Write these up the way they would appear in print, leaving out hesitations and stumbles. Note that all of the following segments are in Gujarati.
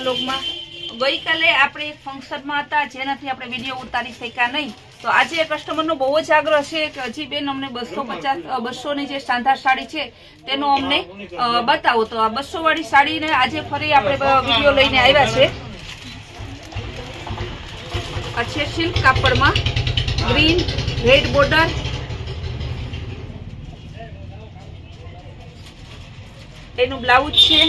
વ્લોગમાં ગઈકાલે આપણે એક ફંક્શનમાં હતા જેનાથી આપણે વિડીયો ઉતારી શક્યા નહીં, તો આજે કસ્ટમરનો બહુ જ આગ્રહ છે કે હજી બેન અમને 250-200ની જે શાનદાર સાડી છે તેનો અમને બતાવો. તો આ 200 વાળી સાડીને આજે ફરી આપણે વિડીયો લઈને આવ્યા છે. આ છે સિલ્ક કાપડમાં ગ્રીન રેડ બોર્ડર, એનું બ્લાઉઝ છે.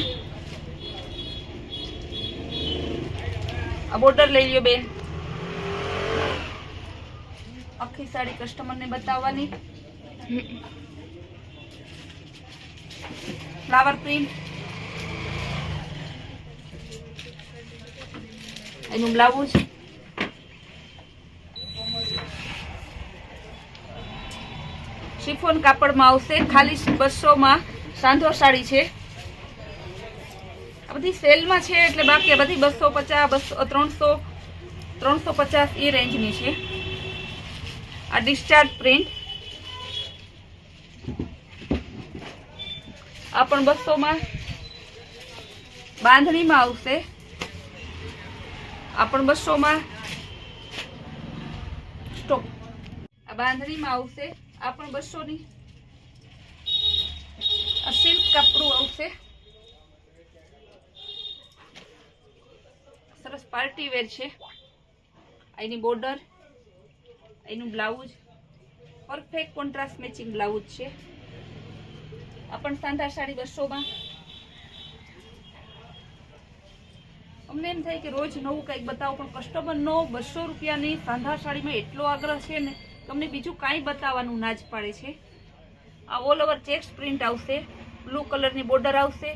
આ બોર્ડર લઈ લ્યો બેન. આખી સાડી કસ્ટમરને બતાવવાની. ફ્લાવર પ્રિન્ટ, એનું બ્લાઉઝ, શિફોન કાપડમાં આવશે. ખાલી 200 માં સાંધો સાડી છે. આ બધી સેલમાં છે એટલે બાકી બધી 250, 350 એ રેન્જની છે. આ ડિસ્ચાર્જ પ્રિન્ટ, આ પણ 200 માં બાંધણીમાં આવશે. આ પણ 200 માં સ્ટોપ. આ બાંધણીમાં આવશે. આ પણ 200 ની. આ સિલ્ક કપડું આવશે. સરસ પાર્ટી વેર છે. એની બોર્ડર, એનું blouse, perfect contrast matching blouse છે. આ પણ શાનદાર સાડી 200 માં. અમને એમ થાય કે રોજ નવું કંઈક બતાવો, પણ કસ્ટમરનો 200 રૂપિયાની શાનદાર સાડીમાં એટલો આગ્રહ છે ને તમને બીજું કાંઈ બતાવવાનું ના જ પાડે છે. આ ઓલ ઓવર ચેક્સ પ્રિન્ટ આવશે. બ્લુ કલરની બોર્ડર આવશે.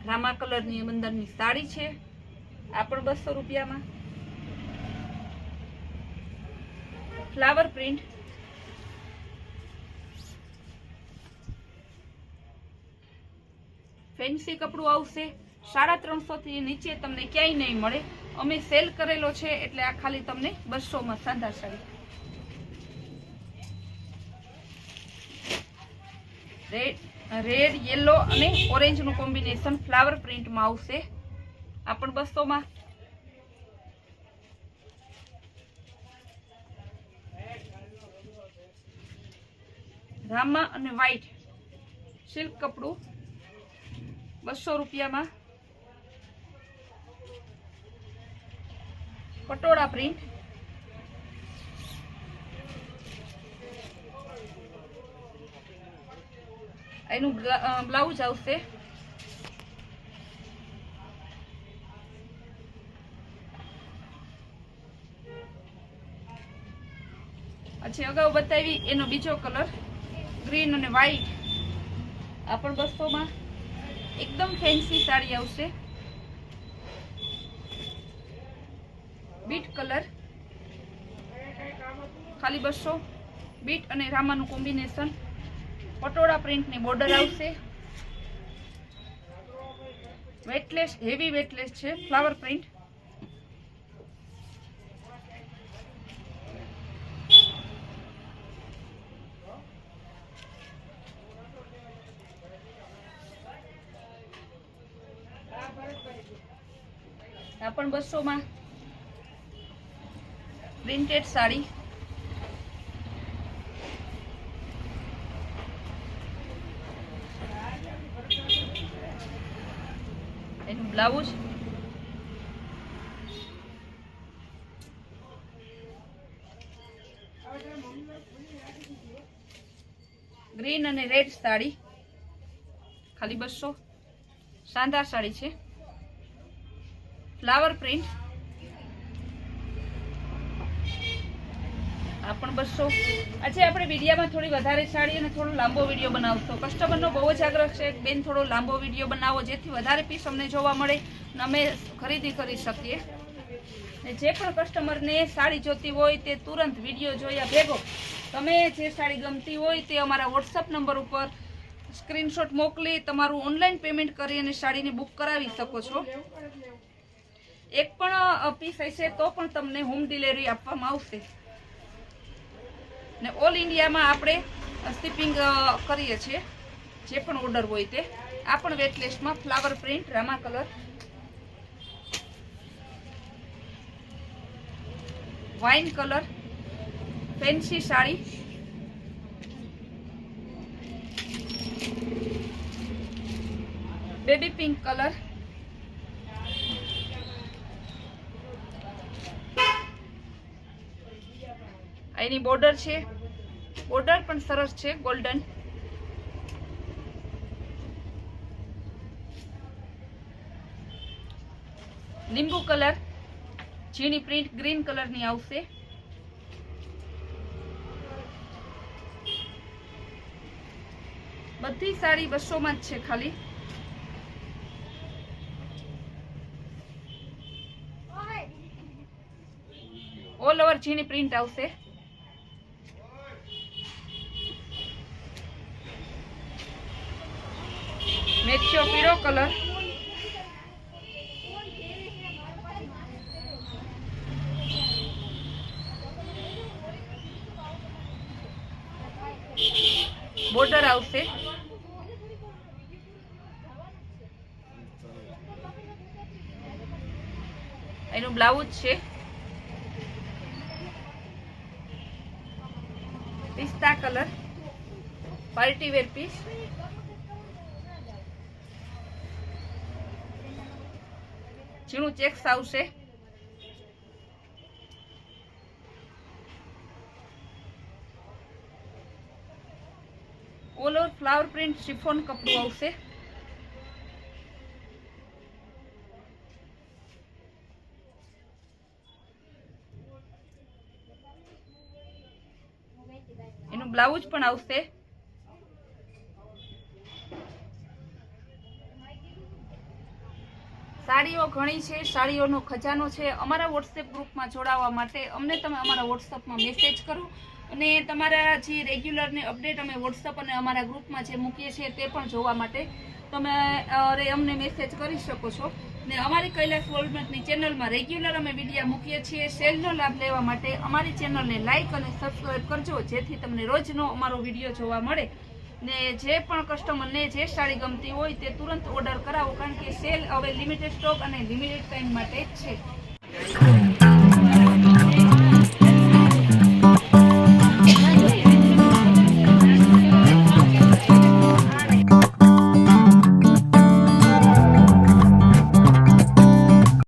રામા કલરની અંદરની સાડી છે. આ પણ 200 રૂપિયામાં. ફ્લાવર પ્રિન્ટ, ફેન્સી કપડું આવશે. 350 થી નીચે તમને ક્યાંય નહીં મળે. અમે સેલ કરેલો છે એટલે આ ખાલી તમને 200 માં શાનદાર સાડી. રેડ યેલો અને ઓરેન્જ નું કોમ્બિનેશન ફ્લાવર પ્રિન્ટમાં આવશે. આ પણ 200 માં. રામા અને વ્હાઈટ સિલ્ક કપડું 200 રૂપિયામાં. પટોળા પ્રિન્ટ, એનું બ્લાઉઝ આવશે. પછી અગાઉ બતાવી એનો બીજો કલર ગ્રીન અને વ્હાઈટ. આ પણ 200 માં. એકદમ ફેન્સી સાડી આવશે. બીટ કલર, ખાલી 200. બીટ અને રામાનું કોમ્બિનેશન. પટોળા પ્રિન્ટની બોર્ડર આવશે. વેટલેસ, હેવી વેટલેસ છે. ફ્લાવર પ્રિન્ટ, આ પણ 200 માં. પ્રિન્ટેડ સાડી, એનું બ્લાઉઝ, ગ્રીન અને રેડ સાડી ખાલી 200. શાનદાર સાડી છે. ફ્લાવર પ્રિન્ટ, આ પણ 200. આજે આપણે વિડીયોમાં થોડી વધારે સાડી અને થોડો લાંબો વિડીયો બનાવશો. કસ્ટમરનો બહુ જ આગ્રહ છે બેન થોડો લાંબો વિડીયો બનાવો જેથી વધારે પીસ અમને જોવા મળે અને અમે ખરીદી કરી શકીએ. જે પણ કસ્ટમરને સાડી જોતી હોય તે તુરંત વિડીયો જોયા ભેગો તમે જે સાડી ગમતી હોય તે અમારા વોટ્સઅપ નંબર ઉપર સ્ક્રીનશોટ મોકલી તમારું ઓનલાઈન પેમેન્ટ કરી અને સાડીને બુક કરાવી શકો છો. એક પણ પીસ હશે તો પણ તમને હોમ ડિલિવરી આપવામાં આવશે ને ઓલ ઇન્ડિયામાં આપણે શિપિંગ કરીએ છીએ જે પણ ઓર્ડર હોય તે. આ પણ વેટલેસમાં ફ્લાવર પ્રિન્ટ રામા colour. Wine colour fancy sari, baby pink colour, એની બોર્ડર છે, બોર્ડર પણ સરસ છે ગોલ્ડન, લીંબુ કલર, ઝીણી પ્રિન્ટ ગ્રીન કલરની આવશે, બધી સાડી 200 માં જ છે ખાલી. ઓલ ઓવર ઝીણી પ્રિન્ટ આવશે. મેચ્યો પીળો કલર, બોર્ડર આવશે, એનું બ્લાઉઝ છે, પિસ્તા કલર, પાર્ટી વેર પીસ, ઝીણું ચેક્સ આવશે, all over flower print chiffon કપડું આવશે, એનું બ્લાઉઝ પણ આવશે. સાડીઓ ઘણી છે, સાડીઓનો ખજાનો છે. અમારા વોટ્સએપ ગ્રુપમાં જોડાવા માટે અમને તમે અમારા વોટ્સએપમાં મેસેજ કરો અને તમારા જે રેગ્યુલર ને અપડેટ અમે વોટ્સએપ અને અમારા ગ્રુપમાં જે મૂકીએ છીએ તે પણ જોવા માટે તમે અમને મેસેજ કરી શકો છો. ને અમારી કૈલાસ વર્લ્ડની ચેનલમાં રેગ્યુલર અમે વિડીયો મૂકીએ છીએ. સેલનો લાભ લેવા માટે અમારી ચેનલને લાઇક અને સબસ્ક્રાઈબ કરજો, જેથી તમને રોજનો અમારો વિડીયો જોવા મળે. ને જે પણ કસ્ટમરને જે સાડી ગમતી હોય તે તુરંત ઓર્ડર કરાવો, કારણ કે સેલ હવે લિમિટેડ સ્ટોક અને લિમિટેડ ટાઈમ માટે જ છે.